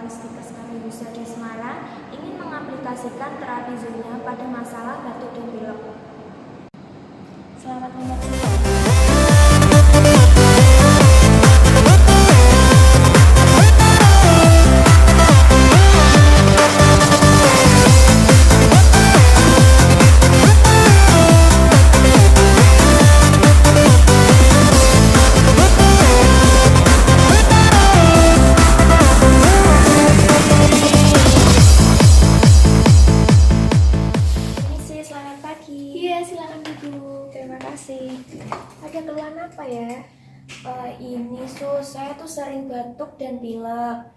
Stikes Kamilusa di Semarang ingin mengaplikasikan terapi zona pada masalah batuk dan pilek. Selamat menyaksikan. Ada keluhan apa ya? Ini saya tuh sering batuk dan pilek.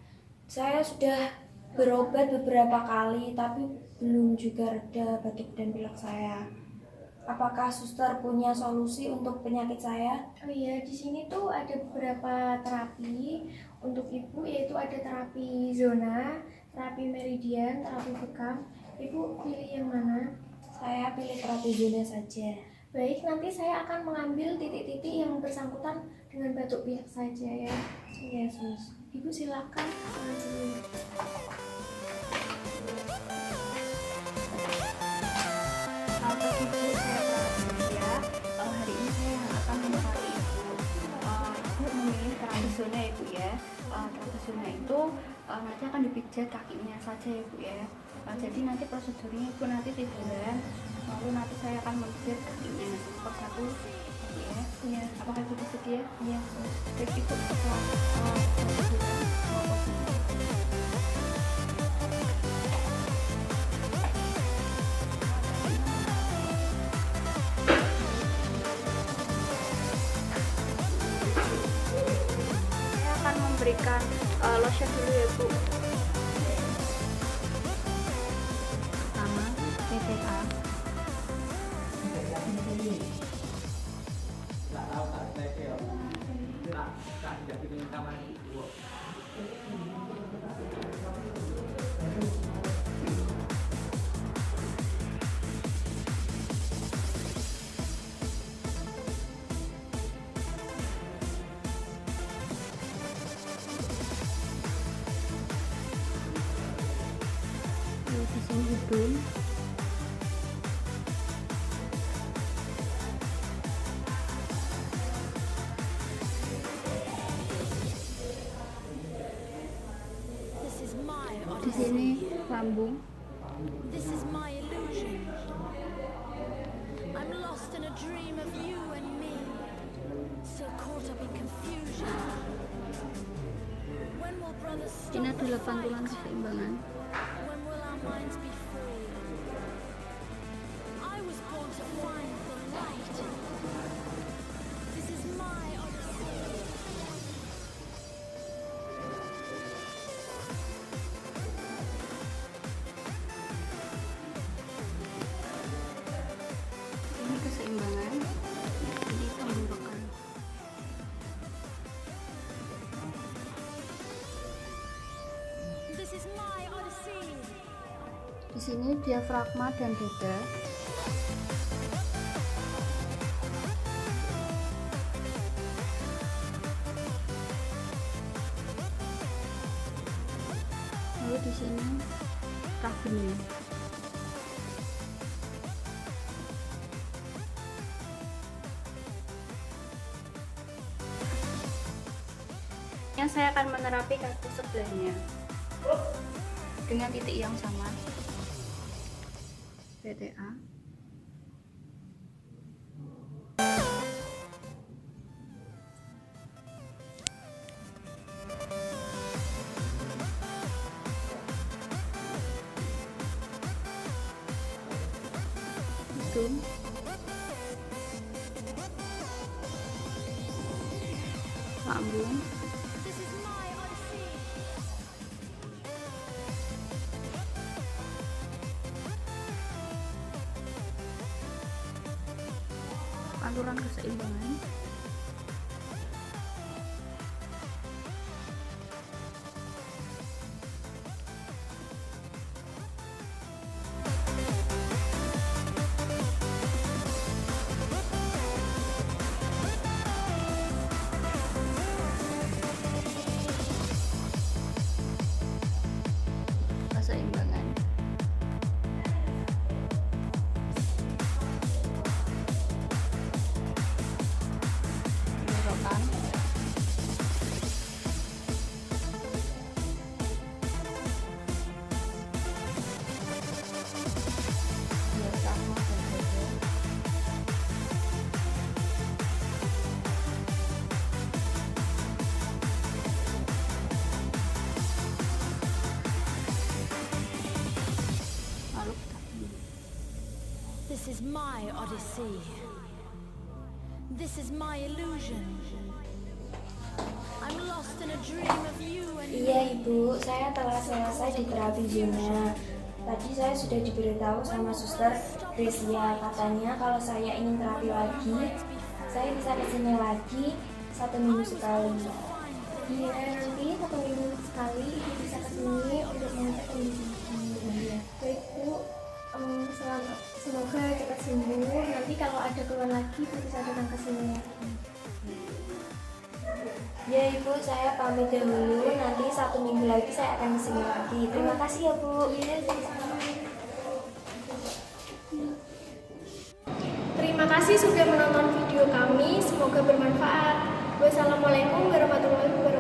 Saya sudah berobat beberapa kali, tapi belum juga reda batuk dan pilek saya. Apakah suster punya solusi untuk penyakit saya? Oh iya, di sini tuh ada beberapa terapi untuk ibu, yaitu ada terapi zona, terapi meridian, terapi bekam. Ibu pilih yang mana? Saya pilih terapi zona saja. Baik, nanti saya akan mengambil titik-titik yang bersangkutan dengan batuk pilek saja ya. Iya, sus. Ibu silakan. Selamat pagi Bu, saya Prasetya. Hari ini saya akan menerapi Ibu. Ibu memilih terapi zona ya Bu ya. Terapi zona itu nanti akan dipijat kakinya saja ya Bu ya. Jadi nanti prosedurnya Ibu nanti tiduran, lalu nanti saya akan menjahit kakinya per satu ya. Iya. Apakah Ibu bersedia? Iya. Baik Ibu, setelah proseduran mau posisi. Saya akan memberikan lotion dulu ya Bu. Pertama PPA. Di sini hidung. Di sini lambung. This is my illusion. I'm lost in a dream of you and me, so caught up in confusion. When will brothers stop Ini the adalah pantulan fight? keseimbangan. When will our minds be free? I was born to find the light. This is my odyssey. Ini keseimbangan. Ini pembentukan. This is my odyssey. Di sini diafragma dan dada. Lalu di sini rah bening. Yang saya akan menerapi kaki sebelahnya dengan titik yang sama. PTA. Hidung. Lambung. This is my odyssey. Pantulan keseimbangan. This is my odyssey. This is my illusion. I'm lost in a dream of you and Iya Ibu, saya telah selesai di terapi zona. Tadi saya sudah diberitahu sama suster Gracia, katanya kalau saya ingin terapi lagi, saya bisa kesini lagi 1 minggu sekali. Iya, nanti 1 minggu sekali ibu bisa kesini untuk mengecek kondisi ibu. Baik Bu, semoga cepat sembuh. Nanti kalau ada keluhan lagi ibu bisa datang ke sini lagi. Ya Ibu, saya pamit dahulu. Nanti 1 minggu lagi saya akan kesini lagi. Terima kasih ya Bu. Iya, sama-sama. Terima kasih sudah menonton video kami. Semoga bermanfaat. Wassalamualaikum warahmatullahi wabarakatuh.